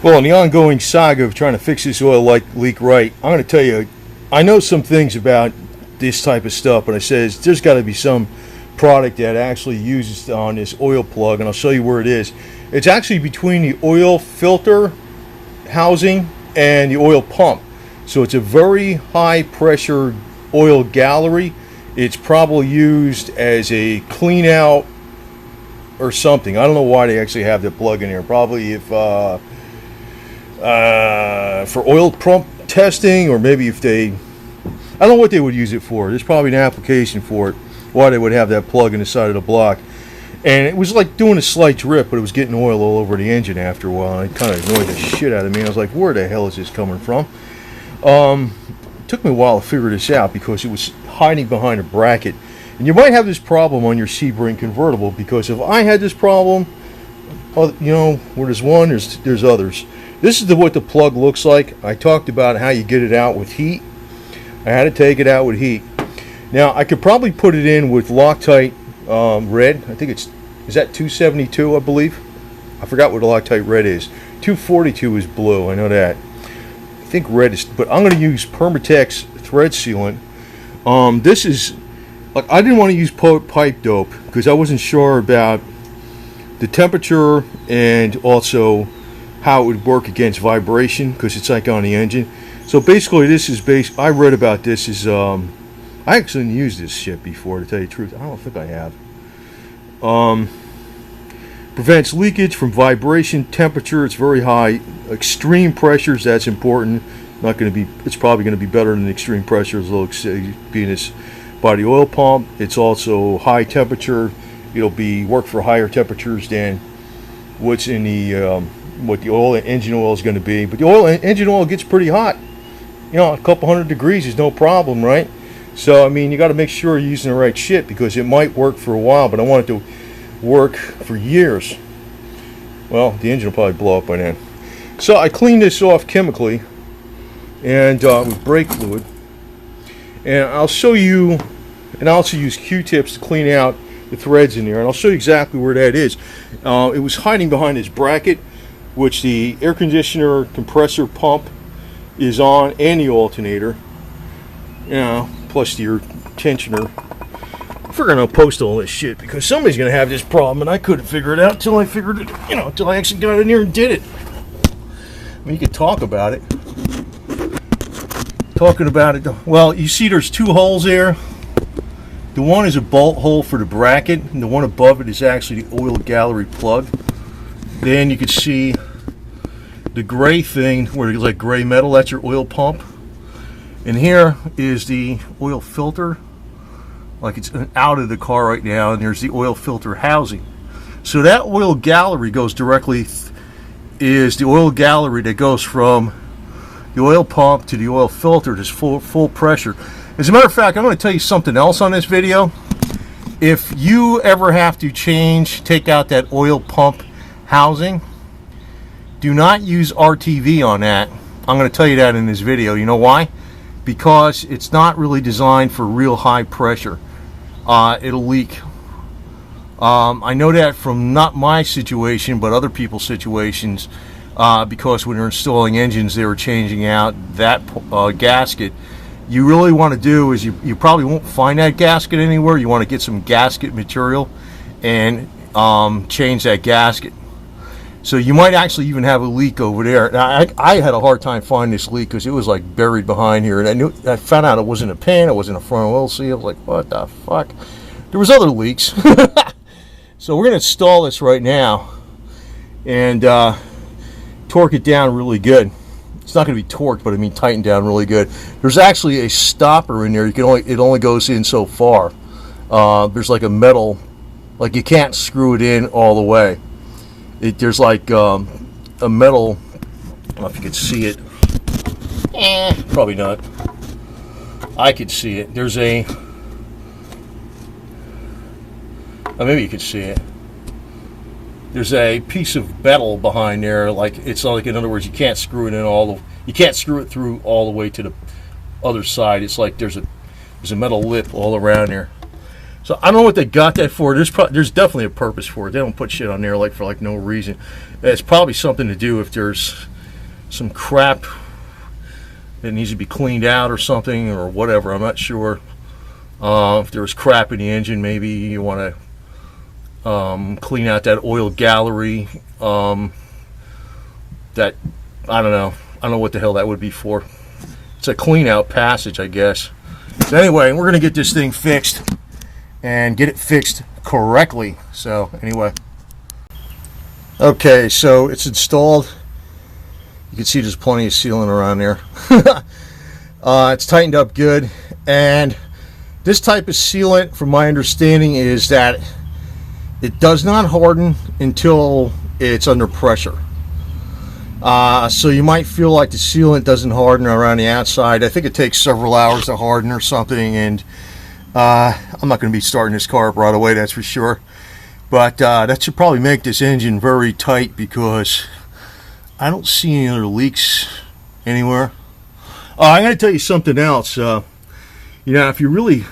Well, in the ongoing saga of trying to fix this oil leak right, I'm going to tell you, I know some things about this type of stuff, but it says there's got to be some product that actually uses on this oil plug, and I'll show you where it is. It's actually between the oil filter housing and the oil pump. So it's a very high pressure oil gallery. It's probably used as a clean out or something. I don't know why they actually have the plug in here. Probably if for oil pump testing, or maybe if they, I don't know what they would use it for. There's probably an application for it, why they would have that plug in the side of the block. And it was like doing a slight drip, but it was getting oil all over the engine after a while, and it kind of annoyed the shit out of me. I was like, where the hell is this coming from? It took me a while to figure this out because it was hiding behind a bracket. And you might have this problem on your Sebring convertible, because if I had this problem, you know, where there's one, there's others. This is what the plug looks like. I talked about how you get it out with heat. I had to take it out with heat. Now, I could probably put it in with Loctite red. I think is that 272, I believe? I forgot what Loctite red is. 242 is blue, I know that. I think red is, but I'm going to use Permatex Thread Sealant. This is, like, I didn't want to use pipe dope because I wasn't sure about the temperature and also how it would work against vibration, because it's like on the engine. So basically this is I read about this is I actually didn't use this shit before, to tell you the truth. I don't think I have. Prevents leakage from vibration, temperature. It's very high. Extreme pressures, that's important. Not going to be. It's probably going to be better than extreme pressures, being this by the oil pump. It's also high temperature. It'll work for higher temperatures than what's in the what the engine oil is going to be. But the engine oil gets pretty hot. You know, a couple hundred degrees is no problem, right? So I mean, you got to make sure you're using the right shit, because it might work for a while, but I want it to work for years. Well, the engine will probably blow up by then. So I cleaned this off chemically and with brake fluid, and I'll show you, and I also use Q-tips to clean out the threads in there, and I'll show you exactly where that is. It was hiding behind this bracket, which the air conditioner compressor pump is on, and the alternator, you know, plus your tensioner. I figured I'll post all this shit because somebody's gonna have this problem, and I couldn't figure it out until I figured it, you know, until I actually got in here and did it. I mean, you could talk about it. Talking about it, well, you see there's two holes there. The one is a bolt hole for the bracket, and the one above it is actually the oil gallery plug. Then you can see the gray thing where it's like gray metal, that's your oil pump. And here is the oil filter, like it's out of the car right now, and there's the oil filter housing. So that oil gallery goes directly, is the oil gallery that goes from the oil pump to the oil filter, just full pressure. As a matter of fact, I'm going to tell you something else on this video. If you ever have to take out that oil pump housing, do not use RTV on that. I'm going to tell you that in this video. You know why? Because it's not really designed for real high pressure. It'll leak. I know that from not my situation, but other people's situations, because when they're installing engines, they were changing out that gasket. You really want to do is you probably won't find that gasket anywhere. You want to get some gasket material and change that gasket. So you might actually even have a leak over there. Now, I had a hard time finding this leak because it was like buried behind here, and I found out it wasn't a pan, it wasn't a front oil seal. I was like, what the fuck? There was other leaks. So we're going to install this right now and torque it down really good. It's not going to be torqued, but I mean tightened down really good. There's actually a stopper in there. It only goes in so far. There's like a metal, like you can't screw it in all the way. There's like a metal, I don't know if you can see it. Probably not. I could see it. There's a, maybe you could see it. There's a piece of metal behind there, like it's like, in other words, you can't screw it in you can't screw it through all the way to the other side. It's like there's a metal lip all around there. So I don't know what they got that for. There's definitely a purpose for it. They don't put shit on there for no reason. It's probably something to do if there's some crap that needs to be cleaned out or something or whatever. I'm not sure. If there was crap in the engine, maybe you want to clean out that oil gallery. That, I don't know. I don't know what the hell that would be for. It's a clean out passage, I guess. So anyway, we're going to get this thing fixed and get it fixed correctly. So anyway. Okay, so it's installed. You can see there's plenty of sealant around there. It's tightened up good. And this type of sealant, from my understanding, is that it does not harden until it's under pressure. So you might feel like the sealant doesn't harden around the outside. I think it takes several hours to harden or something, and I'm not going to be starting this car up right away, that's for sure. But that should probably make this engine very tight, because I don't see any other leaks anywhere. I'm going to tell you something else. You know, if you really...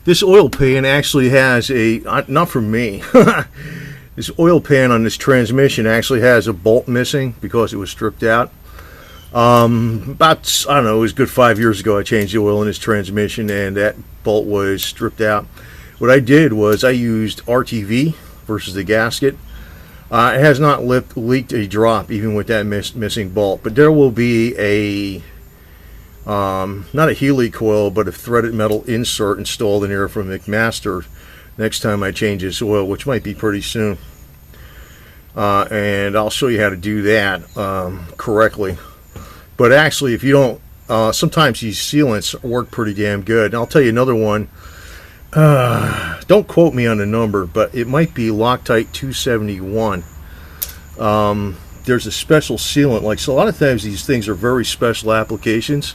This oil pan actually has a... Not from me. This oil pan on this transmission actually has a bolt missing because it was stripped out. About, I don't know, it was a good 5 years ago I changed the oil in this transmission and that bolt was stripped out. What I did was I used RTV versus the gasket. It has not leaked a drop even with that missing bolt, but there will be a not a Healy coil, but a threaded metal insert installed in here from McMaster next time I change this oil, which might be pretty soon. And I'll show you how to do that correctly. But actually, if you don't, sometimes these sealants work pretty damn good. And I'll tell you another one. Don't quote me on the number, but it might be Loctite 271. There's a special sealant. Like, so a lot of times these things are very special applications.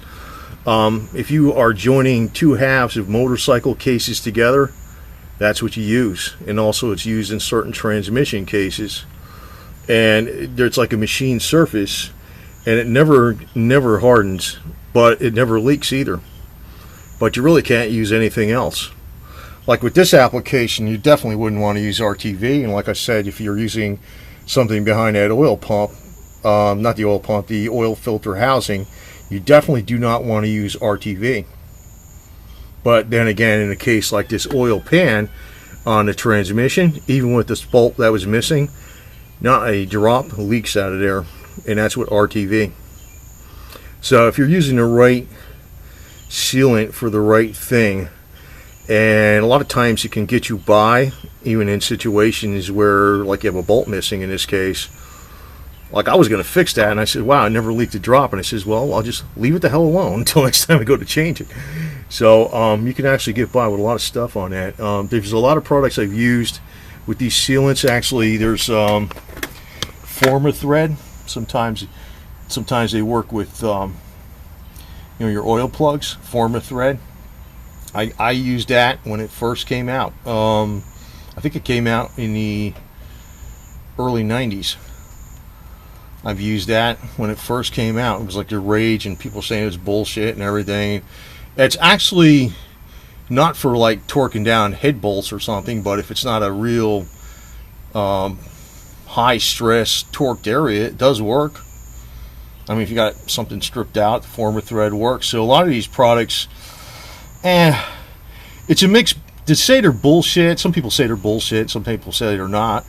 If you are joining two halves of motorcycle cases together, that's what you use. And also it's used in certain transmission cases. And it's like a machine surface, and it never hardens, but it never leaks either. But you really can't use anything else. Like with this application, you definitely wouldn't want to use RTV. And like I said, if you're using something behind that oil pump, not the oil pump, the oil filter housing, you definitely do not want to use RTV. But then again, in a case like this oil pan on the transmission, even with this bolt that was missing, not a drop leaks out of there, and that's with RTV. So if you're using the right sealant for the right thing, and a lot of times it can get you by, even in situations where, like, you have a bolt missing in this case. Like, I was going to fix that, and I said, wow, I never leaked a drop. And I says, well, I'll just leave it the hell alone until next time I go to change it. So you can actually get by with a lot of stuff on that. There's a lot of products I've used with these sealants. Actually, there's Permatex. Sometimes they work with you know, your oil plugs. Permatex. I used that when it first came out. I think it came out in the early 90s. I've used that when it first came out. It was like the rage, and people saying it was bullshit and everything. It's actually not for like torquing down head bolts or something, but if it's not a real high stress torqued area, it does work. I mean, if you got something stripped out, the former thread works. So a lot of these products, it's a mix. To say they're bullshit, some people say they're bullshit, some people say they're not.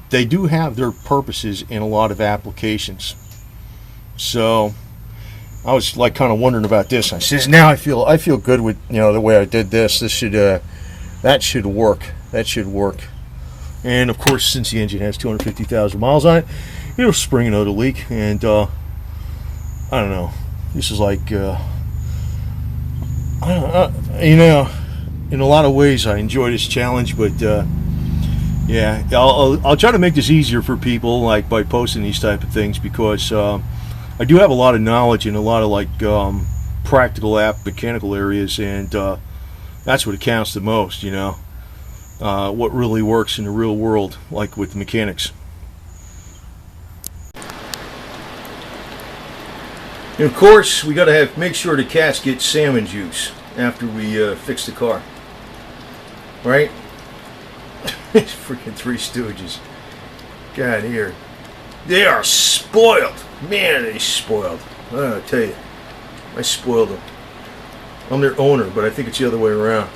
They do have their purposes in a lot of applications. So I was like kind of wondering about this. I says, now I feel good with, you know, the way I did this. This should that should work. That should work. And of course, since the engine has 250,000 miles on it, it'll spring another leak. And I don't know. This is like you know, in a lot of ways I enjoy this challenge, but yeah, I'll try to make this easier for people, like by posting these type of things, because I do have a lot of knowledge in a lot of like practical mechanical areas, and that's what counts the most, you know, what really works in the real world, like with mechanics. And of course, we got to make sure the cats get salmon juice after we fix the car, right? It's freaking Three Stooges. God, here they are. spoiled. Man, they spoiled. I tell you, I spoiled them. I'm their owner, but I think it's the other way around.